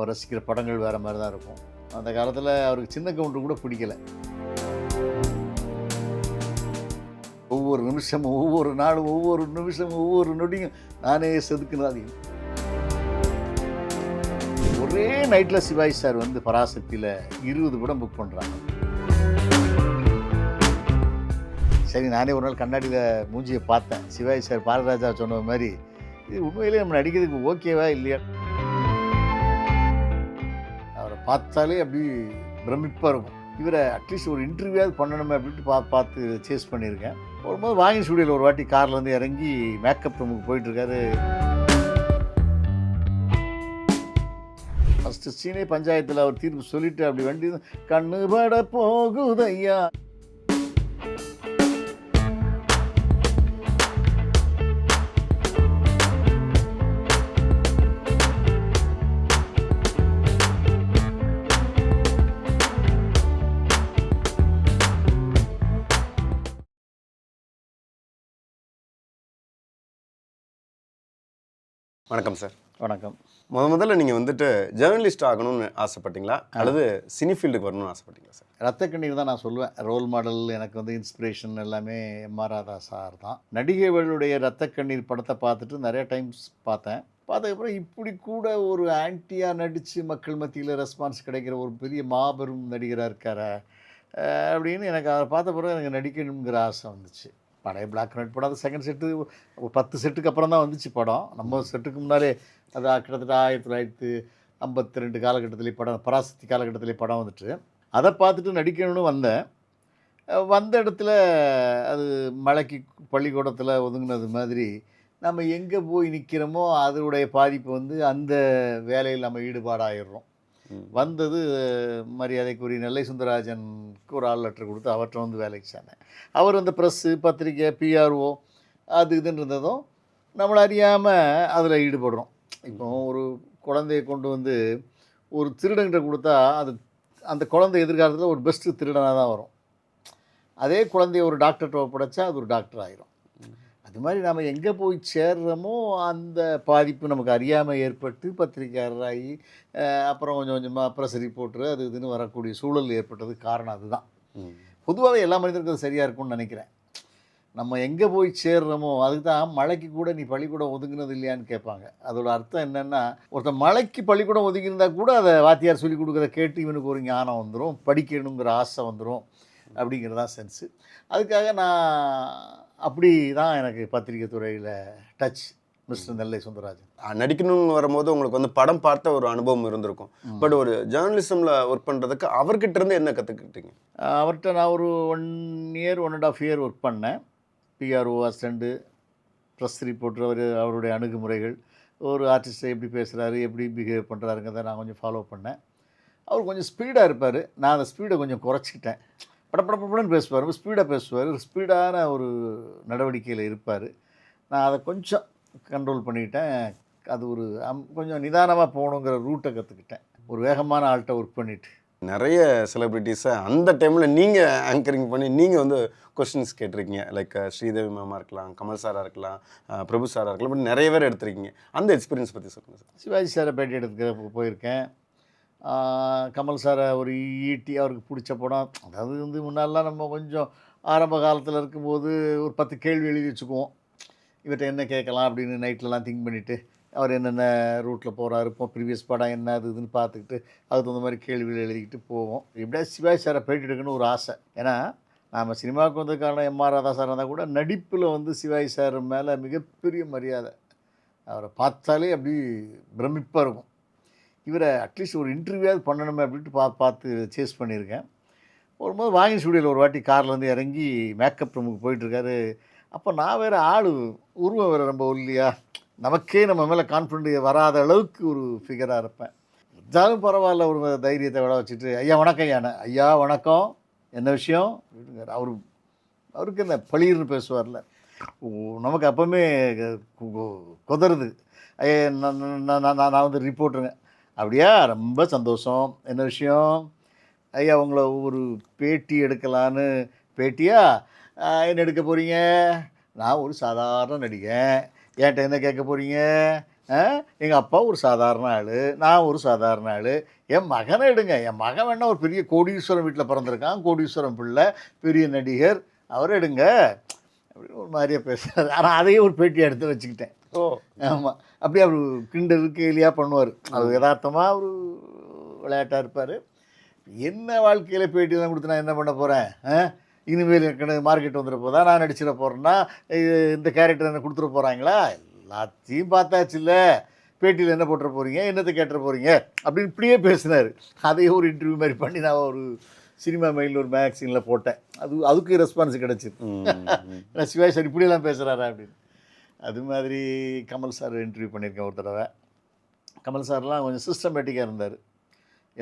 அவர் ரசிக்கிற படங்கள் வேறு மாதிரி தான் இருக்கும். அந்த காலத்தில் அவருக்கு சின்ன கவுண்டர் கூட பிடிக்கலை. ஒவ்வொரு நிமிஷமும், ஒவ்வொரு நாளும், ஒவ்வொரு நிமிஷமும், ஒவ்வொரு நொடியும் நானே செதுக்குனாதீங்க. ஒரே நைட்டில் சிவாஜி சார் வந்து பராசக்தியில் 20 படம் புக் பண்ணுறாங்க. சரி, நானே ஒரு நாள் கண்ணாடியில் மூஞ்சியை பார்த்தேன். சிவாஜி சார் பாரதிராஜா சொன்ன மாதிரி இது உண்மையிலே நம்ம நடிக்கிறதுக்கு ஓகேவா இல்லையா? அவரை பார்த்தாலே அப்படி பிரமிப்பாக இருக்கும். இவரை அட்லீஸ்ட் ஒரு இன்டர்வியூவாவது பண்ணணுமே அப்படின்ட்டு பார்த்து சேஸ் பண்ணியிருக்கேன். வரும்போது வாங்கி ஸ்டூடியோவில் ஒரு வாட்டி கார்லேருந்து இறங்கி மேக்கப் ரூமுக்கு போயிட்டுருக்காரு. ஃபஸ்ட்டு சீனே பஞ்சாயத்தில் அவர் தீர்ப்பு சொல்லிவிட்டு அப்படி வண்டி கண்ணு பட போகுதையா. வணக்கம் சார். வணக்கம். முதல்ல நீங்கள் வந்துட்டு ஜேர்னலிஸ்ட் ஆகணும்னு ஆசைப்பட்டீங்களா அல்லது சினி ஃபீல்டுக்கு வரணும்னு ஆசைப்பட்டீங்களா சார்? ரத்த கண்ணீர் தான் நான் சொல்லுவேன். ரோல் மாடல் எனக்கு வந்து இன்ஸ்பிரேஷன் எல்லாமே எம்.ஆர். ராதா சார் தான். நடிகைகளுடைய ரத்த கண்ணீர் படத்தை பார்த்துட்டு நிறைய டைம்ஸ் பார்த்தேன். பார்த்ததுக்கப்புறம் இப்படி கூட ஒரு ஆன்டியாக நடித்து மக்கள் மத்தியில் ரெஸ்பான்ஸ் கிடைக்கிற ஒரு பெரிய மாபெரும் நடிகராக இருக்கார் அப்படின்னு எனக்கு அதை பார்த்த பிறகு எனக்கு நடிக்கணுங்கிற ஆசை வந்துச்சு. பழைய பிளாக் அண்ட் ஒயிட் படம், அது செகண்ட் செட்டு ஒரு 10 செட்டுக்கு அப்புறம் தான் வந்துச்சு படம். நம்ம செட்டுக்கு முன்னாலே அது கிட்டத்தட்ட 1952 காலகட்டத்திலே படம், பராசக்தி காலகட்டத்திலே படம் வந்துட்டு அதை பார்த்துட்டு நடிக்கணும்னு வந்தேன். வந்த இடத்துல அது மலைக்கு பள்ளிக்கூடத்தில் ஒதுங்கினது மாதிரி நம்ம எங்கே போய் நிற்கிறோமோ அதனுடைய பாதிப்பு வந்து அந்த வேலையில் நம்ம ஈடுபாடாகிடுறோம். வந்தது மரியாதைக்குரிய நெல்லை சுந்தரராஜனுக்கு ஒரு ஆள் லெட்டர் கொடுத்து அவர்கிட்ட வந்து வேலைக்கு சேர்ந்தேன். அவர் அந்த ப்ரெஸ்ஸு, பத்திரிக்கை, பிஆர்ஓ அது இதுன்னு இருந்ததும் நம்மளை அறியாமல் அதில் ஈடுபடுறோம். இப்போ ஒரு குழந்தைய கொண்டு வந்து ஒரு திருடங்கிட்ட கொடுத்தா அது அந்த குழந்தை எதிர்காலத்தில் ஒரு பெஸ்ட்டு திருடனாக தான் வரும். அதே குழந்தைய ஒரு டாக்டர்கிட்ட ஒப்படைச்சா அது ஒரு டாக்டர் ஆகிரும். அது மாதிரி நம்ம எங்கே போய் சேர்றோமோ அந்த பாதிப்பு நமக்கு அறியாமல் ஏற்பட்டு பத்திரிக்கையாளராகி அப்புறம் கொஞ்சம் கொஞ்சமாக ப்ரெஸ் ரிப்போர்ட்ரு அது இதுன்னு வரக்கூடிய சூழல் ஏற்பட்டதுக்கு காரணம் அதுதான். பொதுவாகவே எல்லா மனிதருக்கும் அது சரியாக இருக்கும்னு நினைக்கிறேன். நம்ம எங்கே போய் சேர்றோமோ அதுக்கு தான் மலைக்கு கூட நீ பள்ளிக்கூடம் ஒதுங்கினது இல்லையான்னு கேட்பாங்க. அதோட அர்த்தம் என்னென்னா, ஒருத்தர் மலைக்கு பள்ளிக்கூடம் ஒதுங்கியிருந்தா கூட அதை வாத்தியார் சொல்லிக் கொடுக்குறத கேட்டு இவனுக்கு ஒரு ஞானம் வந்துடும், படிக்கணுங்கிற ஆசை வந்துடும் அப்படிங்கிறதான் சென்ஸு. அதுக்காக நான் அப்படி தான் எனக்கு பத்திரிகை துறையில் டச் மிஸ்டர் நெல்லை சுந்தரராஜன். நடிக்கணும்னு வரும்போது உங்களுக்கு வந்து படம் பார்த்த ஒரு அனுபவம் இருந்திருக்கும். பட் ஒரு ஜேர்னலிசமில் ஒர்க் பண்ணுறதுக்கு அவர்கிட்ட இருந்து என்ன கற்றுக்கிட்டீங்க? அவர்கிட்ட நான் ஒரு 1 இயர் 1.5 இயர் ஒர்க் பண்ணேன். பிஆர்ஓ அசிஸ்டண்ட்டு, ப்ரெஸ் ரிப்போர்ட்டர், அவருடைய அணுகுமுறைகள், ஒரு ஆர்டிஸ்ட்டை எப்படி பேசுகிறாரு, எப்படி பிஹேவ் பண்ணுறாருங்கிறத நான் கொஞ்சம் ஃபாலோ பண்ணேன். அவர் கொஞ்சம் ஸ்பீடாக இருப்பார். நான் அந்த ஸ்பீடை கொஞ்சம் குறைச்சிக்கிட்டேன். படப்படப்படன்னு பேசுவார், ரொம்ப ஸ்பீடாக பேசுவார், ஸ்பீடான ஒரு நடவடிக்கையில் இருப்பார். நான் அதை கொஞ்சம் கண்ட்ரோல் பண்ணிக்கிட்டேன். அது ஒரு கொஞ்சம் நிதானமாக போகணுங்கிற ரூட்டை கற்றுக்கிட்டேன். ஒரு வேகமான ஆள்கிட்ட ஒர்க் பண்ணிவிட்டு நிறைய செலிப்ரிட்டிஸை அந்த டைமில் நீங்கள் ஆங்கரிங் பண்ணி நீங்கள் வந்து கொஸ்டின்ஸ் கேட்டிருக்கீங்க. லைக் ஸ்ரீதேவி மேமாக இருக்கலாம், கமல் சாராக இருக்கலாம், பிரபு சாராக இருக்கலாம், பட் நிறைய பேர் எடுத்திருக்கீங்க. அந்த எக்ஸ்பீரியன்ஸ் பற்றி சொல்லுங்கள் சார். சிவாஜி சாரை பேட்டி எடுத்துக்க போயிருக்கேன். கமல் சாரை ஒரு ஈட்டி அவருக்கு பிடிச்ச படம். அதாவது வந்து முன்னாடிலாம் நம்ம கொஞ்சம் ஆரம்ப காலத்தில் இருக்கும்போது ஒரு 10 கேள்வி எழுதி வச்சுக்குவோம். இவர்கிட்ட என்ன கேட்கலாம் அப்படின்னு நைட்லலாம் திங்க் பண்ணிவிட்டு அவர் என்னென்ன ரூட்டில் போகிறாரு, இப்போ ப்ரீவியஸ் படம் என்ன அது இதுன்னு பார்த்துக்கிட்டு அதுக்கு தகுந்த மாதிரி கேள்விகள் எழுதிக்கிட்டு போவோம். எப்படியா சிவாஜி சாரை பேட்டி எடுக்கணும்னு ஒரு ஆசை. ஏன்னா நாம் சினிமாவுக்கு வந்ததுக்கான எம்.ஆர். ராதா சார் இருந்தால் கூட நடிப்பில் வந்து சிவாஜி சார் மேலே மிகப்பெரிய மரியாதை. அவரை பார்த்தாலே அப்படி பிரமிப்பாக இருக்கும். இவரை அட்லீஸ்ட் ஒரு இன்டர்வியூவாவது பண்ணணுமே அப்படின்ட்டு பார்த்து சேஸ் பண்ணியிருக்கேன். வரும்போது வாங்கி ஸ்டூடியோவில் ஒரு வாட்டி கார்லேருந்து இறங்கி மேக்கப் ரூமுக்கு போயிட்டுருக்காரு. அப்போ நான் வேறு ஆள் உருவம் வேறு ரொம்ப ஒல்லியா, நமக்கே நம்ம மேலே கான்ஃபிடென்ட் வராத அளவுக்கு ஒரு ஃபிகராக இருப்பேன். இருந்தாலும் பரவாயில்ல, ஒரு தைரியத்தை விட வச்சுட்டு ஐயா வணக்கம், ஐயா வணக்கம், என்ன விஷயம் அப்படிங்கிறார். அவருக்கு என்ன பளிர்னு பேசுவார்ல, நமக்கு அப்போவுமே குதறுது. ஐயா நான் வந்து ரிப்போர்ட்டுருங்க. அப்படியா, ரொம்ப சந்தோஷம், என்ன விஷயம் ஐயா, உங்களை ஒரு பேட்டி எடுக்கலான்னு. பேட்டியா, என்ன எடுக்க போகிறீங்க? நான் ஒரு சாதாரண நடிகன், என்கிட்ட என்ன கேட்க போகிறீங்க? எங்கள் அப்பா ஒரு சாதாரண ஆள், நான் ஒரு சாதாரண ஆள். என் மகனை எடுங்க, என் மகன் வேணா ஒரு பெரிய கோடீஸ்வரன் வீட்டில் பிறந்திருக்கான், கோடீஸ்வரன் பிள்ளை, பெரிய நடிகர், அவரை எடுங்க அப்படின்னு ஒரு மாதிரியா பேசுகிறாரு. ஆனால் அதையே ஒரு பேட்டி எடுத்து வச்சுக்கிட்டேன். ஓ ஆமாம், அப்படியே அவர் கிண்டல் கேலியாக பண்ணுவார். அவர் யதார்த்தமாக ஒரு விளையாட்டாக இருப்பார். என்ன வாழ்க்கையில் பேட்டி தான் கொடுத்து நான் என்ன பண்ண போகிறேன்? இனிமேல் எனக்கு மார்க்கெட் வந்துட போதா, நான் நடிச்சிட போகிறேன்னா இந்த கேரக்டர் என்ன கொடுத்துட போகிறாங்களா? எல்லாத்தையும் பார்த்தாச்சு இல்லை, பேட்டியில் என்ன போட்டுற போகிறீங்க, என்னத்தை கேட்டுற போகிறீங்க அப்படின்னு இப்படியே பேசினார். அதையே ஒரு இன்டர்வியூ மாதிரி பண்ணி நான் ஒரு சினிமா மெயிலில் ஒரு மேக்சினில் போட்டேன். அதுக்கு ரெஸ்பான்ஸ் கிடச்சிது. ஏன்னா சிவாஜி சார் இப்படியெல்லாம் பேசுகிறாரா அப்படின்னு. அது மாதிரி கமல் சார் இன்டர்வியூ பண்ணியிருக்கேன் ஒரு தடவை. கமல் சார்லாம் கொஞ்சம் சிஸ்டமேட்டிக்காக இருந்தார்.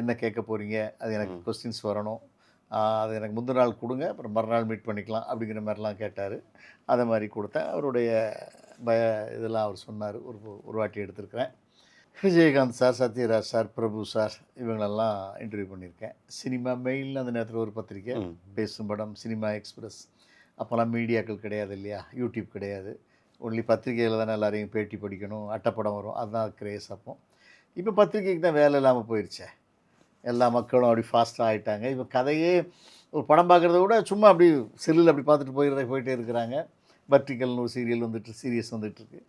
என்ன கேட்க போகிறீங்க, அது எனக்கு கொஸ்டின்ஸ் வரணும், அது எனக்கு முந்தின நாள் கொடுங்க, அப்புறம் மறுநாள் மீட் பண்ணிக்கலாம் அப்படிங்கிற மாதிரிலாம் கேட்டார். அதை மாதிரி கொடுத்தேன். அவருடைய இதெல்லாம் அவர் சொன்னார். ஒரு வாட்டி எடுத்திருக்கிறேன். விஜயகாந்த் சார், சத்யராஜ் சார், பிரபு சார், இவங்களெல்லாம் இன்டர்வியூ பண்ணியிருக்கேன். சினிமா மெயில்னு அந்த நேரத்தில் ஒரு பத்திரிக்கை, பேசும் படம், சினிமா எக்ஸ்பிரஸ். அப்போல்லாம் மீடியாக்கள் கிடையாது இல்லையா, யூடியூப் கிடையாது. ஒன்லி பத்திரிகையில் தானே எல்லாரையும் பேட்டி படிக்கணும், அட்டைப்படம் வரும், அதுதான் கிரேஸ். அப்போ இப்போ பத்திரிக்கைக்கு தான் வேலை இல்லாமல் போயிடுச்சே. எல்லா மக்களும் அப்படி ஃபாஸ்ட்டாக ஆகிட்டாங்க. இப்போ கதையே ஒரு படம் பார்க்குறத விட சும்மா அப்படி செல்லில் அப்படி பார்த்துட்டு போயிட்டே இருக்கிறாங்க. வர்டிக்கல்னு ஒரு சீரியல் வந்துட்டு, சீரியஸ் வந்துட்டுருக்கு.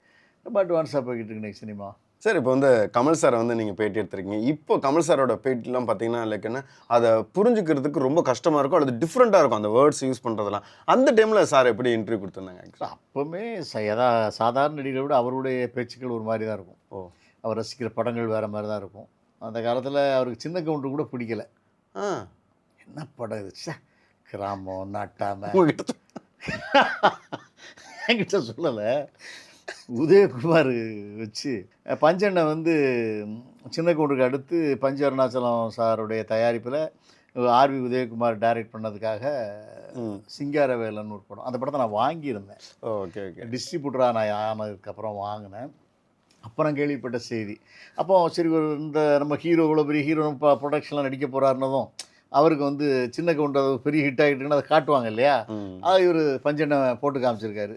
ரொம்ப அட்வான்ஸாக போய்கிட்டு இருக்கு நெக்ஸ்ட் சினிமா. சார், இப்போ வந்து கமல் சாரை வந்து நீங்கள் பேட்டி எடுத்துருக்கீங்க. இப்போ கமல் சாரோட பேட்டிலாம் பார்த்தீங்கன்னா லைக் என்ன, அதை புரிஞ்சுக்கிறதுக்கு ரொம்ப கஷ்டமாக இருக்கும், அல்லது டிஃப்ரெண்ட்டாக இருக்கும் அந்த வேர்ட்ஸ் யூஸ் பண்ணுறதுலாம். அந்த டைமில் சார் எப்படி இன்டர்வியூ கொடுத்துருந்தாங்க? அப்போவுமே சாதாரண நடிகரை விட அவருடைய பேச்சுக்கள் ஒரு மாதிரி தான் இருக்கும். அவர் ரசிக்கிற படங்கள் வேறு மாதிரி தான் இருக்கும். அந்த காலத்தில் அவருக்கு சின்ன கவுண்டர் கூட பிடிக்கல. என்ன படம் இது, கிராமம் நாட்டாம என்கிட்ட சொல்லலை. உதயகுமார் வச்சு பஞ்சண்ணை வந்து சின்ன கவுண்டருக்கு அடுத்து பஞ்ச அருணாச்சலம் சாருடைய தயாரிப்பில் ஆர்வி உதயகுமார் டைரக்ட் பண்ணதுக்காக சிங்காரவேலன்னு ஒரு படம். அந்த படத்தை நான் வாங்கியிருந்தேன். Okay okay. டிஸ்ட்ரிபியூட்டராக நான் ஆனதுக்கப்புறம் வாங்கினேன். அப்புறம் கேள்விப்பட்ட செய்தி. அப்போ சரி, ஒரு இந்த நம்ம ஹீரோ இவ்வளோ பெரிய ஹீரோ ப்ரொடக்ஷன்லாம் நடிக்க போகிறாருன்னதும் அவருக்கு வந்து சின்ன கவுண்டர் பெரிய ஹிட் ஆகிட்டுன்னு அதை காட்டுவாங்க இல்லையா, அதை இவர் பஞ்சண்ணை போட்டு காமிச்சிருக்காரு.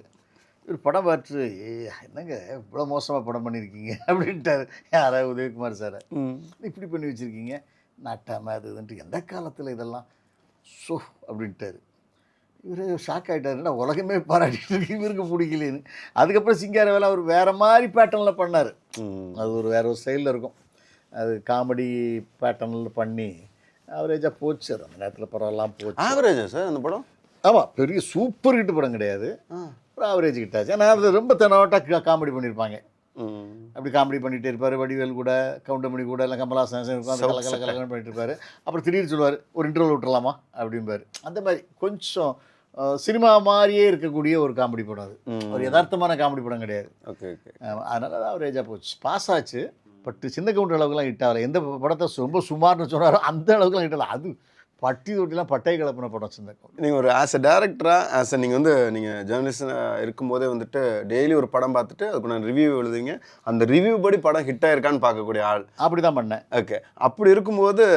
இவர் படம் பார்த்து என்னங்க இவ்வளோ மோசமாக படம் பண்ணியிருக்கீங்க அப்படின்ட்டார். யாராவது உதயகுமார் சாரை இப்படி பண்ணி வச்சுருக்கீங்க, நாட்டாமல் அது இதுன்ட்டு எந்த காலத்தில் இதெல்லாம் ஸோ அப்படின்ட்டார். இவர் ஷாக் ஆகிட்டாருன்னா உலகமே பாராட்டிட்டு இருக்கு, இவருக்கு பிடிக்கலன்னு. அதுக்கப்புறம் சிங்காரவேலன் அவர் வேறு மாதிரி பேட்டர்னில் பண்ணார். அது வேறு ஒரு ஸ்டைலில் இருக்கும். அது காமெடி பேட்டர்னில் பண்ணி ஆவரேஜாக போச்சு. அது அந்த நேரத்தில் பரவாயில்லாம் போச்சு. ஆவரேஜா சார் அந்த படம்? ஆமாம், பெரிய சூப்பர் ஹிட் படம் கிடையாது, ஒரு ஆவரேஜ் கிட்டாச்சு. ஆனால் அது ரொம்ப தெனாவட்டாக காமெடி பண்ணியிருப்பாங்க. அப்படி காமெடி பண்ணிகிட்டே இருப்பார். வடிவேல் கூட, கவுண்டமணி கூட, இல்லை கமலாசன் கலகலன்னு பண்ணிட்டு இருப்பார். அப்புறம் திடீர்னு சொல்லுவார், ஒரு இன்டர்வல் விட்டுலாமா அப்படிம்பார். அந்த மாதிரி கொஞ்சம் சினிமா மாதிரியே இருக்கக்கூடிய ஒரு காமெடி படம். அது ஒரு யதார்த்தமான காமெடி படம் கிடையாது. Okay okay. அதனால தான் ஆவரேஜாக போச்சு. பாஸ் ஆச்சு, பட் சின்ன கவுண்டர் அளவுக்குலாம் ஹிட் ஆகலை. எந்த படத்தை ரொம்ப சுமார்னு சொன்னாரோ அந்த அளவுக்குலாம் ஹிட் ஆகலை. அது பட்டி தொட்டிலாம் பட்டை கலப்பின படம் சின்ன கவுண்டர். நீங்கள் ஒரு ஆஸ் அ டேரக்டராக நீங்கள் வந்து நீங்கள் ஜேர்னலிஸ்டாக இருக்கும்போதே வந்துட்டு டெய்லி ஒரு படம் பார்த்துட்டு அதுக்கு நான் ரிவ்யூ எழுதுவீங்க. அந்த ரிவ்யூ படி படம் ஹிட் ஆயிருக்கான்னு பார்க்கக்கூடிய ஆள். அப்படி தான் பண்ணேன். ஓகே. அப்படி இருக்கும்போது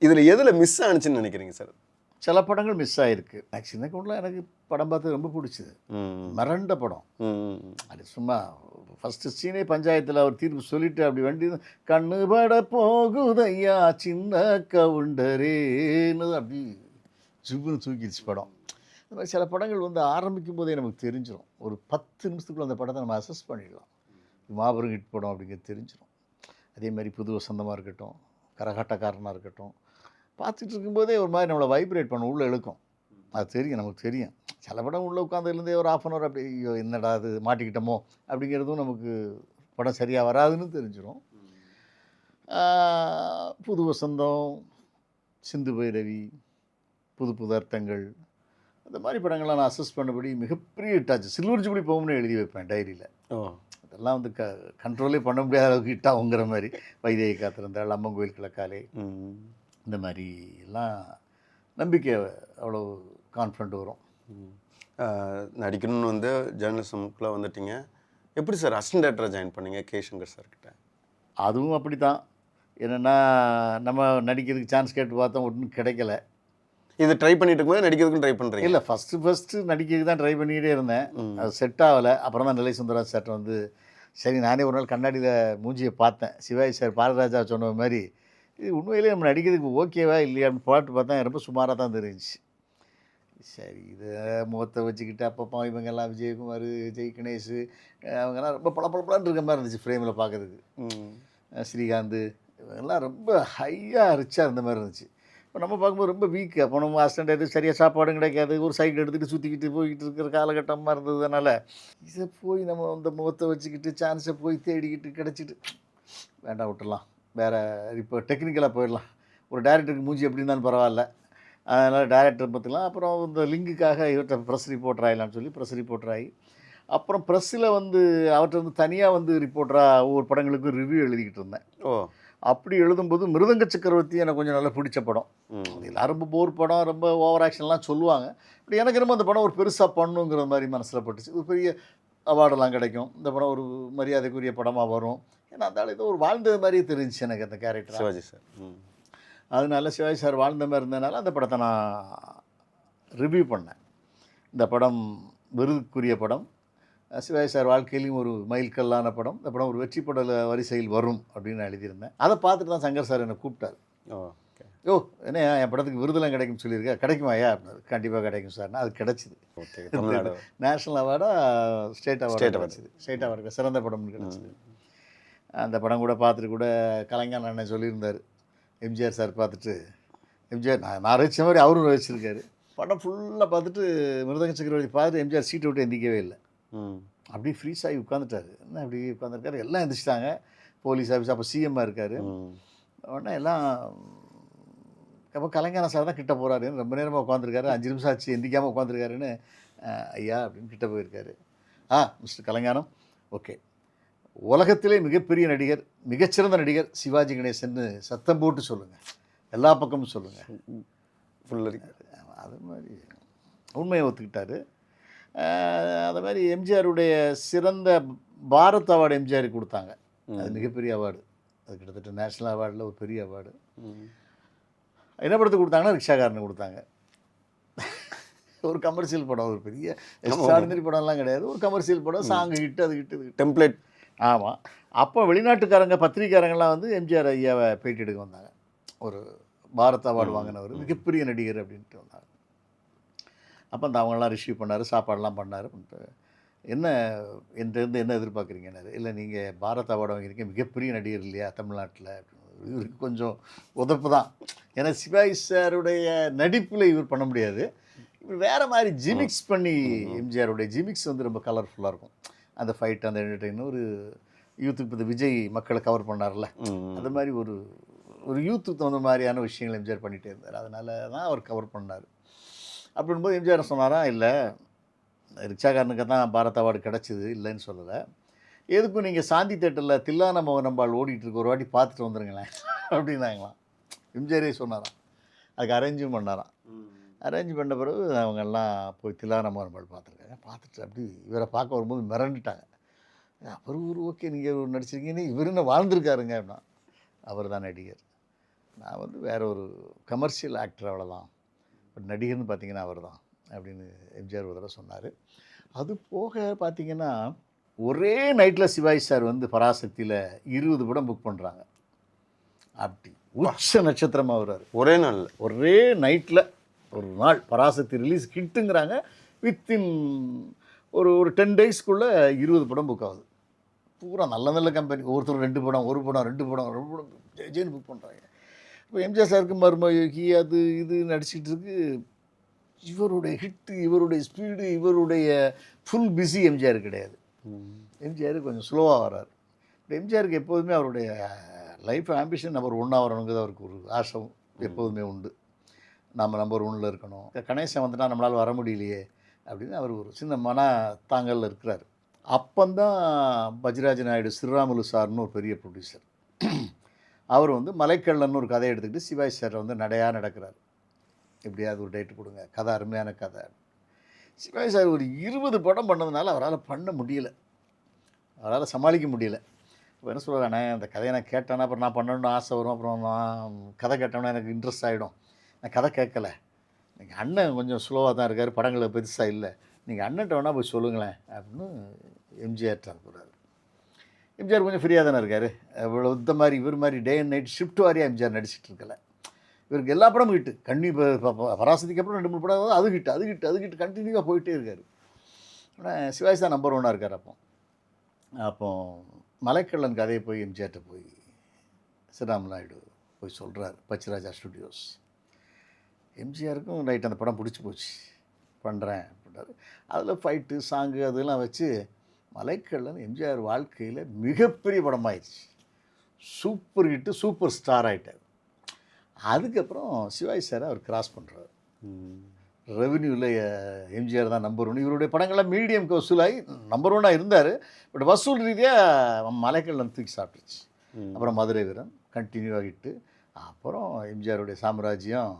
இதில் எதில் மிஸ் ஆனிச்சுன்னு நினைக்கிறீங்க சார்? சில படங்கள் மிஸ் ஆகிருக்கு. எனக்கு சின்ன கவுண்டில் எனக்கு படம் பார்த்து ரொம்ப பிடிச்சிது. மிரண்ட படம். அது சும்மா ஃபஸ்ட்டு சீனே பஞ்சாயத்தில் அவர் தீர்ப்பு சொல்லிவிட்டு அப்படி வண்டி கண்ணு பட போகுதையா சின்ன கவுண்டரேன்னு அப்படி ஜுப்புன்னு தூக்கிடுச்சு படம். இந்த மாதிரி சில படங்கள் வந்து ஆரம்பிக்கும் போதே நமக்கு தெரிஞ்சிடும். ஒரு 10 நிமிஷத்துக்குள்ள அந்த படத்தை நம்ம அசஸ் பண்ணிடலாம். மாபெரும் ஹிட் படம் அப்படிங்கிறது தெரிஞ்சிடும். அதே மாதிரி புது வசந்தமாக இருக்கட்டும், கரகாட்டக்காரனாக இருக்கட்டும், பார்த்துட்டு இருக்கும்போதே ஒரு மாதிரி நம்மளை வைப்ரேட் பண்ண உள்ளே இழுக்கும். அது தெரியும், நமக்கு தெரியும். சில படம் உள்ளே உட்காந்துலேருந்தே ஒரு 1/2 அன் ஹவர் அப்படி ஐயோ என்னடா அது மாட்டிக்கிட்டோமோ அப்படிங்கிறதும் நமக்கு படம் சரியாக வராதுன்னு தெரிஞ்சிடும். புது வசந்தம், சிந்து பைரவி, புது புது அர்த்தங்கள், அந்த மாதிரி படங்கள்லாம் நான் அசஸ் பண்ணபடி மிகப்பெரிய ஹிட்டாச்சு. சில்வர் ஜூப்ளி போகும்னு எழுதி வைப்பேன் டைரியில். அதெல்லாம் வந்து கண்ட்ரோலே பண்ண முடியாத அளவுக்கு ஹிட்டாகுங்கிற மாதிரி. வைதேகி காத்திருந்தாள், அம்மன் கோயில் கிழக்காலே, இந்த மாதிரி எல்லாம் நம்பிக்கை அவ்வளோ கான்ஃபிடென்ட் வரும். நடிக்கணும்னு வந்து ஜேர்னலிசம்குள்ளே வந்துட்டீங்க. எப்படி சார் அசிஸ்டன்ட் டேரக்டராக ஜாயின் பண்ணீங்க கே.சங்கர் சார்கிட்ட? அதுவும் அப்படி தான். என்னென்னா நம்ம நடிக்கிறதுக்கு சான்ஸ் கேட்டு பார்த்தோம், ஒன்றும் கிடைக்கல. இது ட்ரை பண்ணிட்டு இருக்கும்போது நடிக்கிறதுக்கும் ட்ரை பண்ணுறீங்க? இல்லை, ஃபஸ்ட்டு நடிக்கிறதுக்கு தான் ட்ரை பண்ணிக்கிட்டே இருந்தேன். அது செட் ஆகலை. அப்புறம் தான் நிலை சுந்தரராஜ் சார்ட்ட வந்து சரி நானே ஒரு நாள் கண்ணாடியில் மூஞ்சியை பார்த்தேன். சிவாஜி சார் பாரதிராஜா சொன்ன மாதிரி, இது உண்மையிலேயே நம்ம நடிக்கிறதுக்கு ஓகேவா இல்லையா அப்படின்னு போட்டு பார்த்தா ரொம்ப சுமாராக தான் தெரிஞ்சுச்சு. சரி இதை முகத்தை வச்சுக்கிட்டு அப்பப்போ இவங்கெல்லாம் விஜயகுமார், விஜய் கணேஷ் அவங்கெல்லாம் ரொம்ப பளபளன்னு இருக்க மாதிரி இருந்துச்சு ஃப்ரேமில் பார்க்குறதுக்கு. ஸ்ரீகாந்த் இவங்கெல்லாம் ரொம்ப ஹையாக ரிச்சாக இருந்த மாதிரி இருந்துச்சு. இப்போ நம்ம பார்க்கும்போது ரொம்ப வீக்கு. அப்போ நம்ம அசிஸ்டண்ட் எதுவும் சரியாக சாப்பாடும் கிடைக்காது, ஒரு சைடு எடுத்துகிட்டு சுற்றிக்கிட்டு போய்கிட்டு இருக்கிற காலகட்டமாக இருந்ததுனால இதை போய் நம்ம அந்த முகத்தை வச்சுக்கிட்டு சான்ஸை போய் தேடிக்கிட்டு கிடச்சிட்டு வேண்டாம் விட்டுடலாம், வேறு இப்போ டெக்னிக்கலாக போயிடலாம், ஒரு டேரக்டருக்கு மூஞ்சி எப்படி இருந்தாலும் பரவாயில்ல, அதனால் டேரக்டர் பார்த்துக்கலாம். அப்புறம் இந்த லிங்குக்காக இவர்கிட்ட ப்ரெஸ் ரிப்போர்ட்டர் ஆகிடலான்னு சொல்லி ப்ரெஸ் ரிப்போர்ட்டர் ஆகி அப்புறம் ப்ரெஸ்ஸில் வந்து அவர்கிட்ட வந்து தனியாக வந்து ரிப்போர்ட்டராக ஒவ்வொரு படங்களுக்கும் ரிவ்யூ எழுதிக்கிட்டு இருந்தேன். அப்படி எழுதும்போது மிருதங்க சக்கரவர்த்தி எனக்கு கொஞ்சம் நல்லா பிடிச்ச படம். எல்லோரும் ரொம்ப போர் படம், ரொம்ப ஓவர் ஆக்ஷன்லாம் சொல்லுவாங்க. இப்படி எனக்கு ரொம்ப அந்த படம் ஒரு பெருசாக பண்ணுங்கிற மாதிரி மனசில் பட்டுச்சு. ஒரு பெரிய அவார்டெல்லாம் கிடைக்கும், இந்த படம் ஒரு மரியாதைக்குரிய படமாக வரும். ஏன்னா அந்த ஆள் ஏதோ ஒரு வாழ்ந்தது மாதிரியே தெரிஞ்சிச்சு எனக்கு அந்த கேரக்டர். சிவாஜி சார் அதனால சிவாஜி சார் வாழ்ந்த மாதிரி இருந்ததுனால அந்த படத்தை நான் ரிவ்யூ பண்ணேன். இந்த படம் விருதுக்குரிய படம், சிவாஜி சார் வாழ்க்கையிலையும் ஒரு மைல்கல்லான படம், இந்த படம் ஒரு வெற்றி பட வரிசையில் வரும் அப்படின்னு நான் எழுதியிருந்தேன். அதை பார்த்துட்டு தான் சங்கர் சார் என்னை கூப்பிட்டார். யோ என்ன என் படத்துக்கு விருதுலாம் கிடைக்கும் சொல்லியிருக்கேன், கிடைக்குமாயா அப்படின்னாரு. கண்டிப்பாக கிடைக்கும் சார்னா அது கிடச்சிது. நேஷ்னல் அவார்டா ஸ்டேட் அவார்டு கிடச்சிது. ஸ்டேட் அவார்டு சிறந்த படம்னு கிடச்சிது. அந்த படம் கூட பார்த்துட்டு கூட கலைஞர் அண்ணன் சொல்லியிருந்தார். எம்ஜிஆர் சார் பார்த்துட்டு, எம்ஜிஆர் நான் ரசித்த மாதிரி அவரும் ரசிச்சிருக்காரு. படம் ஃபுல்லாக பார்த்துட்டு மிருதங்க சக்கரவர்த்தி பார்த்துட்டு எம்ஜிஆர் சீட்டை விட்டு எந்திக்கவே இல்லை. அப்படியே ஃப்ரீஸ் ஆகி உட்காந்துட்டாரு. என்ன அப்படி உட்காந்துருக்காரு, எல்லாம் எந்திரிச்சிட்டாங்க. போலீஸ் ஆஃபீஸ் அப்போ சிஎம்மாக இருக்கார். உடனே எல்லாம் அப்போ கலைஞர் சார் தான் கிட்ட போகிறாரு. ரொம்ப நேரமாக உட்காந்துருக்காரு, 5 நிமிஷம் ஆச்சு எந்திக்காமல் உட்காந்துருக்காருன்னு, ஐயா அப்படின்னு கிட்ட போயிருக்காரு. மிஸ்டர் கலைஞானம், ஓகே, உலகத்திலே மிகப்பெரிய நடிகர், மிகச்சிறந்த நடிகர் சிவாஜி கணேசன்னு சத்தம் போட்டு சொல்லுங்கள், எல்லா பக்கமும் சொல்லுங்கள். அது மாதிரி உண்மையை ஒத்துக்கிட்டாரு. அது மாதிரி எம்ஜிஆருடைய சிறந்த பாரத் அவார்டு எம்ஜிஆருக்கு கொடுத்தாங்க. அது மிகப்பெரிய அவார்டு. அது கிட்டத்தட்ட நேஷ்னல் அவார்டில் ஒரு பெரிய அவார்டு. என்ன படத்துக்கு கொடுத்தாங்கன்னா ரிக்ஷாக்காரனுக்கு கொடுத்தாங்க. ஒரு கமர்ஷியல் படம், ஒரு பெரிய எக்ஸ்ட்ராடினரி படம்லாம் கிடையாது, ஒரு கமர்ஷியல் படம், சாங்கு ஹிட்டு, அது ஹிட்டு டெம்ப்ளேட். ஆமாம். அப்போ வெளிநாட்டுக்காரங்க பத்திரிக்காரங்களாம் வந்து எம்ஜிஆர் ஐயாவை பேட்டி எடுக்க வந்தாங்க. ஒரு பாரத் அவார்டு வாங்கினவர், மிகப்பெரிய நடிகர் அப்படின்ட்டு வந்தாங்க. அப்போ அந்த அவங்களாம் ரிசீவ் பண்ணார், சாப்பாடெலாம் பண்ணார். என்ன என்கிட்ட என்ன எதிர்பார்க்குறீங்கன்னாரு. இல்லை நீங்கள் பாரத் அவார்டு வாங்கியிருக்கீங்க, மிகப்பெரிய நடிகர் இல்லையா தமிழ்நாட்டில் அப்படின்னு. இவருக்கு கொஞ்சம் உதப்பு தான். ஏன்னா சிவாஜி சாருடைய நடிப்பில் இவர் பண்ண முடியாது, இவர் வேறு மாதிரி ஜிமிக்ஸ் பண்ணி, எம்ஜிஆருடைய ஜிமிக்ஸ் வந்து ரொம்ப கலர்ஃபுல்லாக இருக்கும். அந்த ஃபைட், அந்த என்டர்டெயின், ஒரு யூத்துக்கு இந்த விஜய் மக்களை கவர் பண்ணார்ல, அது மாதிரி ஒரு யூத்துக்கு தகுந்த மாதிரியான விஷயங்கள் எம்ஜிஆர் பண்ணிகிட்டே இருந்தார். அதனால தான் அவர் கவர் பண்ணார். அப்படின்போது எம்ஜிஆர் சொன்னாரா, இல்லை ரிக்ஷாக்காரனுக்கு தான் பாரத் அவார்டு கிடச்சிது, இல்லைன்னு சொல்லலை, எதுக்கும் நீங்கள் சாந்தி தேட்டரில் தில்லான மோகனம்பாள் ஓடிட்டுருக்கு, ஒரு வாட்டி பார்த்துட்டு வந்துருங்களேன் அப்படின்னாங்களாம். எம்ஜிஆரே சொன்னாராம். அதுக்கு அரேஞ்சும் பண்ணாராம். அரேஞ்ச் பண்ண பிறகு அவங்கெல்லாம் போய் தில்லான மோகனம்பாள் பார்த்துருக்காங்க. பார்த்துட்டு அப்படி இவரை பார்க்க வரும்போது மிரண்டுட்டாங்க. அப்புறம் ஒரு ஓகே நீங்கள் நடிச்சிருக்கீங்கன்னு, இவர் என்ன வாழ்ந்துருக்காருங்க அப்படின்னா. அவர் தான் நடிகர், நான் வந்து வேறு ஒரு கமர்ஷியல் ஆக்டர், அவ்வளோதான், பட் நடிகர்னு பார்த்தீங்கன்னா அவர் தான் அப்படின்னு எம்ஜிஆர் ஒரு தடவை சொன்னார். அது போக பார்த்தீங்கன்னா ஒரே நைட்டில் சிவாஜி சார் வந்து பராசக்தியில் 20 படம் புக் பண்ணுறாங்க. அப்படி உச்ச நட்சத்திரமாக வர்றாரு. ஒரே நைட்டில் ஒரு நாள் பராசக்தி ரிலீஸ் கிட்டுங்கிறாங்க. வித்தின் ஒரு 10 டேஸ்க்குள்ளே 20 படம் புக் ஆகுது. பூரா நல்ல நல்ல கம்பெனி, ஒருத்தர் 2 படம், 1 படம், 2 படம், 2 படம் ஜெயின்னு புக் பண்ணுறாங்க. இப்போ எம்ஜிஆர் சாருக்கு மர்மயோகி அது இது நடிச்சிட்டு இருக்கு. இவருடைய ஹிட்டு, இவருடைய ஸ்பீடு, இவருடைய ஃபுல் பிஸி எம்ஜிஆர் கிடையாது. எம்ஜிஆர் கொஞ்சம் ஸ்லோவாக வர்றார். எம்ஜிஆருக்கு எப்போதுமே அவருடைய லைஃப் ஆம்பிஷன் நம்பர் 1 வரணுங்கிறது அவருக்கு ஒரு ஆசை எப்போதுமே உண்டு. நம்ம நம்பர் 1 இருக்கணும். கணேசன் வந்துட்டால் நம்மளால் வர முடியலையே அப்படின்னு அவர் ஒரு சின்ன மன தாங்கல் இருக்கிறார். அப்போந்தான் பஜ்ராஜ நாயுடு ஸ்ரீராமுலு சார்னு ஒரு பெரிய ப்ரொடியூசர், அவர் வந்து மலைக்கள்ளன்னு ஒரு கதையை எடுத்துக்கிட்டு சிவாஜி சார் வந்து நடையாக நடக்கிறார். எப்படியாவது ஒரு டேட்டு கொடுங்க, கதை அருமையான கதை. சிவாஜி சார் ஒரு 20 படம் பண்ணதுனால அவரால் பண்ண முடியலை, அவரால் சமாளிக்க முடியலை. இப்போ என்ன சொல்கிறானே, அந்த கதையை நான் கேட்டேன்னா அப்புறம் நான் பண்ணணும்னு ஆசை வரும், அப்புறம் நான் கதை கேட்டோன்னா எனக்கு இன்ட்ரெஸ்ட் ஆகிடும். நான் கதை கேட்கலை, நீங்கள் அண்ணன் கொஞ்சம் ஸ்லோவாக தான் இருக்கார், படங்களை பெருசாக இல்லை, நீங்கள் அண்ணன்ட்ட வேணால் போய் சொல்லுங்களேன் அப்படின்னு எம்ஜிஆர்ட்ட அனுப்புகிறாரு. எம்ஜிஆர் கொஞ்சம் ஃப்ரீயாக தானே இருக்கார். இவ்வளோ இந்த மாதிரி இவர் மாதிரி டே அண்ட் நைட் ஷிஃப்ட் வாரியாக எம்ஜிஆர் நடிச்சிட்டு இருக்கல. இவருக்கு எல்லா படமும் ஹிட்டு. இப்போ பராசதிக்கு அப்புறம் 2 3 படம் வருது, அது ஹிட்டு கண்டினியூவாக போயிட்டே இருக்கார். ஆனால் சிவாஜி தான் நம்பர் 1 இருக்கார். அப்போ மலைக்கள்ளன் கதையை போய் எம்ஜிஆர்கிட்ட போய் ஸ்ரீராம் நாயுடு போய் சொல்கிறார், பச்சராஜா ஸ்டுடியோஸ். எம்ஜிஆருக்கும் ரைட் அந்த படம் பிடிச்சி போச்சு, பண்ணுறேன் அப்படின்றாரு. அதில் ஃபைட்டு சாங்கு அதெல்லாம் வச்சு மலைக்கள்ளன் எம்ஜிஆர் வாழ்க்கையில் மிகப்பெரிய படமாயிடுச்சு. சூப்பர் ஹிட்டு, சூப்பர் ஸ்டார் ஆகிட்டார். அதுக்கப்புறம் சிவாஜி சாரை அவர் கிராஸ் பண்ணுறாரு. ரெவென்யூவில் எம்ஜிஆர் தான் நம்பர் 1. இவருடைய படங்கள்லாம் மீடியம்க்கு வசூலாகி நம்பர் 1 இருந்தார். பட் வசூல் ரீதியாக மலைக்கள்ளன் தூக்கி சாப்பிட்டுச்சு. அப்புறம் மதுரை வீரன் கண்டினியூ ஆகிட்டு, அப்புறம் எம்ஜிஆருடைய சாம்ராஜ்யம்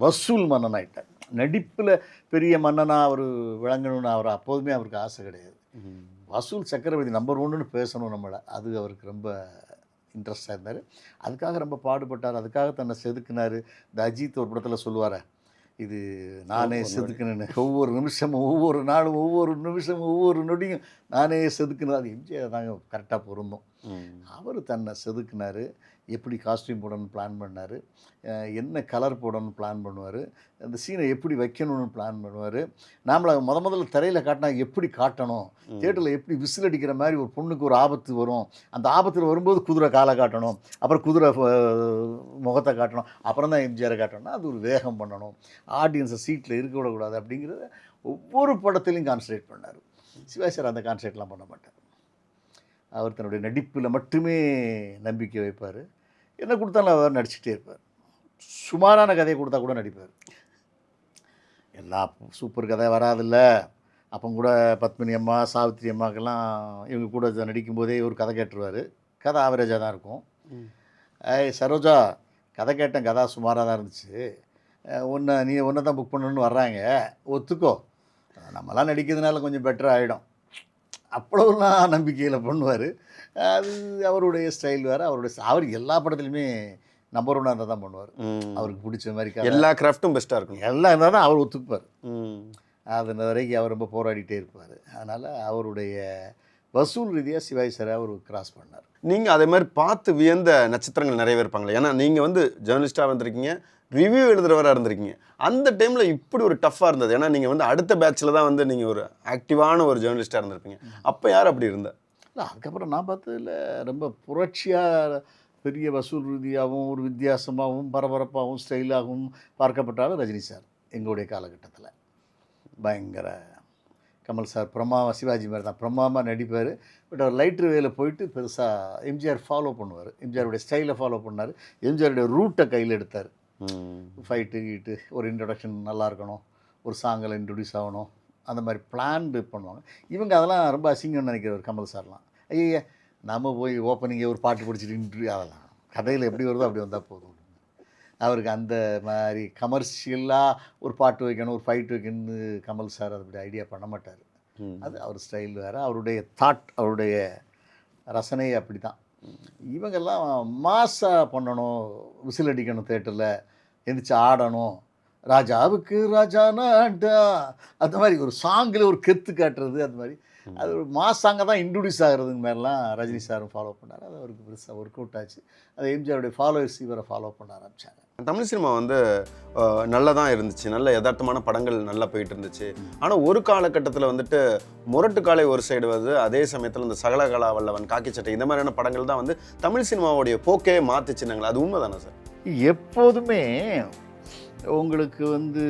வசூல் மன்னன் ஆகிட்டார். நடிப்பில் பெரிய மன்னனாக அவர் விளங்கணும்னு அவர் அப்போதுமே அவருக்கு ஆசை கிடையாது. வசூல் சக்கரவர்த்தி நம்பர் 1ன்னு பேசணும் நம்மளை, அது அவருக்கு ரொம்ப இன்ட்ரெஸ்டாக இருந்தார். அதுக்காக ரொம்ப பாடுபட்டார், அதுக்காக தன்னை செதுக்கினார். இந்த அஜித் ஒரு படத்தில் சொல்லுவார், இது நானே செதுக்கினேன்னு. ஒவ்வொரு நிமிஷமும், ஒவ்வொரு நாளும், ஒவ்வொரு நிமிஷமும், ஒவ்வொரு நொடியும் நானே செதுக்கினார். அது எம்ஜிஆர் தாங்க கரெக்டாக பொருந்தும். அவர் தன்னை செதுக்கினார். எப்படி காஸ்டியூம் போடணும்னு பிளான் பண்ணார், என்ன கலர் போடணும்னு பிளான் பண்ணுவார், அந்த சீனை எப்படி வைக்கணும்னு பிளான் பண்ணுவார். நாமளை முதல்ல திரையில் காட்டினா எப்படி காட்டணும், தியேட்டரில் எப்படி விசில் அடிக்கிற மாதிரி ஒரு பொண்ணுக்கு ஒரு ஆபத்து வரும், அந்த ஆபத்தில் வரும்போது குதிரை காலை காட்டணும், அப்புறம் குதிரை முகத்தை காட்டணும், அப்புறம் தான் எம்ஜிஆரை காட்டணும்னா அது ஒரு வேகம் பண்ணணும், ஆடியன்ஸை சீட்டில் இருக்க விடக்கூடாது அப்படிங்கிறத ஒவ்வொரு படத்துலையும் கான்சன்ட்ரேட் பண்ணார். சிவாஜி சார் அந்த கான்சன்ட்ரேட்லாம் பண்ண மாட்டார். அவர் தன்னுடைய நடிப்பில் மட்டுமே நம்பிக்கை வைப்பார். என்ன கொடுத்தாலும் அவர் நடிச்சுட்டே இருப்பார். சுமாரான கதையை கொடுத்தா கூட நடிப்பார். எல்லா சூப்பர் கதை வராதில்ல. அப்போ கூட பத்மினி அம்மா, சாவித்திரி அம்மாக்கெல்லாம் இவங்க கூட நடிக்கும்போதே இவர் கதை கேட்டுருவார். கதை ஆவரேஜாக தான் இருக்கும். சரோஜா கதை கேட்டேன், கதை சுமாராக தான் இருந்துச்சு, ஒன்றை தான் புக் பண்ணணுன்னு வர்றாங்க, ஒத்துக்கோ, நம்மளாம் நடிக்கிறதுனால கொஞ்சம் பெட்டராக ஆகிடும். அவ்வளோலாம் நம்பிக்கையில் பண்ணுவார். அது அவருடைய ஸ்டைல் வேறு. அவர் எல்லா படத்துலையுமே நம்பர் 1 இருந்தால் தான் பண்ணுவார். அவருக்கு பிடிச்ச மாதிரி எல்லா கிராஃப்ட்டும் பெஸ்ட்டாக இருக்கும். எல்லாம் இருந்தால் தான் அவர் ஒத்துக்குப்பார். அது வரைக்கும் அவர் ரொம்ப போராடிட்டே இருப்பார். அதனால் அவருடைய வசூல் ரீதியாக சிவாஜி சாரை அவர் கிராஸ் பண்ணார். நீங்கள் அதே மாதிரி பார்த்து வியந்த நட்சத்திரங்கள் நிறையவே இருப்பாங்களே. ஏன்னா நீங்கள் வந்து ஜேர்னலிஸ்ட்டாக வந்திருக்கீங்க, ரிவ்யூ எழுதுகிறவராக இருந்திருக்கீங்க. அந்த டைமில் இப்படி ஒரு டஃப்பாக இருந்தது. ஏன்னா நீங்கள் வந்து அடுத்த பேட்சில் தான் வந்து நீங்கள் ஒரு ஆக்டிவான ஒரு ஜேர்னலிஸ்ட்டாக இருந்திருப்பீங்க. அப்போ யார் அப்படி இருந்தா? இல்லை, அதுக்கப்புறம் நான் பார்த்ததில் ரொம்ப புரட்சியாக பெரிய வசூல் ரீதியாகவும் ஒரு வித்தியாசமாகவும் பரபரப்பாகவும் ஸ்டைலாகவும் பார்க்கப்பட்டாலும் ரஜினி சார். எங்களுடைய காலகட்டத்தில் பயங்கர கமல் சார் சிவாஜி மாதிரி தான் பிரமாமாக நடிப்பார். பட் அவர் லைட்ரு வேல போயிட்டு பெருசாக எம்ஜிஆர் ஃபாலோ பண்ணுவார். எம்ஜிஆருடைய ஸ்டைலை ஃபாலோ பண்ணார். எம்ஜிஆருடைய ரூட்டை கையில் எடுத்தார். ஃபைட்டு கீட்டு ஒரு இன்ட்ரடக்ஷன் நல்லா இருக்கணும், ஒரு சாங்கில் இன்ட்ரடியூஸ் ஆகணும், அந்த மாதிரி பிளான்டு பண்ணுவாங்க. இவங்க அதெல்லாம் ரொம்ப அசிங்கம்னு நினைக்கிறவர் கமல் சார்லாம். ஐயா நம்ம போய் ஓப்பனிங்கே ஒரு பாட்டு பிடிச்சிட்டு இன்ட்ரிவியூ அதெல்லாம் கதையில் எப்படி வருதோ அப்படி வந்தால் போதும். அவருக்கு அந்த மாதிரி கமர்ஷியலாக ஒரு பாட்டு வைக்கணும், ஒரு ஃபைட் வைக்கணும்னு கமல் சார் அப்படி ஐடியா பண்ண மாட்டார். அது அவர் ஸ்டைல் வேறு, அவருடைய தாட், அவருடைய ரசனை அப்படி தான். இவங்கெல்லாம் மாஸாக பண்ணணும், விசில் அடிக்கணும், தேட்டரில் எந்திரிச்சு ஆடணும், ராஜாவுக்கு ராஜானாடா அந்த மாதிரி ஒரு சாங்கில் ஒரு கெத்து காட்டுறது, அந்த மாதிரி அது ஒரு மாஸ் சாங்கை தான் இன்ட்ரடியூஸ் ஆகிறதுங்க மாதிரிலாம் ரஜினி சாரும் ஃபாலோ பண்ணார். அது அவருக்கு பெருசாக ஒர்க் அவுட் ஆச்சு. அது எம்ஜிஆருடைய ஃபாலோவர்ஸ் இவரை ஃபாலோ பண்ண ஆரம்பித்தாங்க. தமிழ் சினிமா வந்து நல்லா தான் இருந்துச்சு, நல்ல யதார்த்தமான படங்கள் நல்லா போயிட்டு இருந்துச்சு. ஆனால் ஒரு காலகட்டத்தில் வந்துட்டு முரட்டு காலை ஒரு சைடு வந்து, அதே சமயத்தில் இந்த சகலகலா வல்லவன், காக்கி சட்டை, இந்த மாதிரியான படங்கள் தான் வந்து தமிழ் சினிமாவுடைய போக்கே மாற்றிச்சுனாங்களா? அது உண்மை தானே சார்? எப்போதுமே உங்களுக்கு வந்து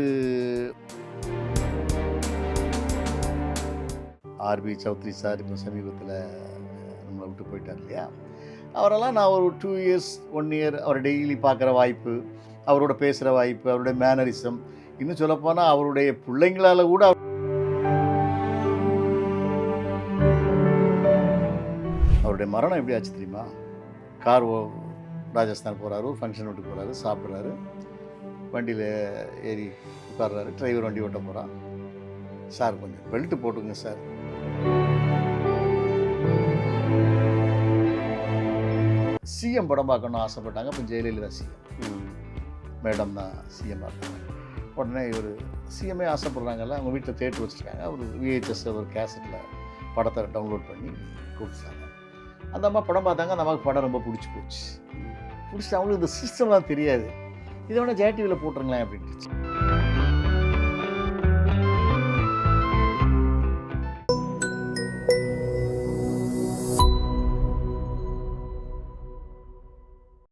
ஆர்பி சௌத்ரி சார் இப்போ சமீபத்தில் நம்மளை விட்டு போயிட்டார் இல்லையா, அவரெல்லாம் நான் ஒரு 2 இயர்ஸ் 1 இயர் அவரை டெய்லி பார்க்குற வாய்ப்பு, அவரோட பேசுகிற வாய்ப்பு, அவருடைய மேனரிசம், இன்னும் சொல்லப்போனால் அவருடைய பிள்ளைங்களால் கூட அவருடைய மரணம் எப்படி ஆச்சு தெரியுமா? கார் ராஜஸ்தான் போகிறாரு, ஒரு ஃபங்க்ஷன் விட்டு போகிறாரு, சாப்பிட்றாரு, வண்டியில் ஏறி உட்கார்றாரு, டிரைவர் வண்டி ஓட்ட போகிறான். சார் கொஞ்சம் பெல்ட்டு போட்டுங்க சார். சிஎம் படம் பார்க்கணும்னு ஆசைப்பட்டாங்க. இப்போ ஜெயலலிதா சிஎம், மேடம் தான் சிஎம் பார்த்தாங்க. உடனே இவர் சிஎம்ஏ ஆசைப்படுறாங்கல்ல, அவங்க வீட்டில் தேட்டர் வச்சுருக்காங்க. அவர் விஹெச்எஸ் ஒரு கேசட்டில் படத்தை டவுன்லோட் பண்ணி கொடுத்தாங்க. அந்த அம்மா படம் பார்த்தாங்க, அந்த அம்மாவுக்கு படம் ரொம்ப பிடிச்சி போச்சு. பிடிச்சிட்டு அவங்களுக்கு இந்த சிஸ்டம்லாம் தெரியாது. இதை வேணால் ஜெயா டிவியில் போட்டுருங்களேன் அப்படின்ட்டு.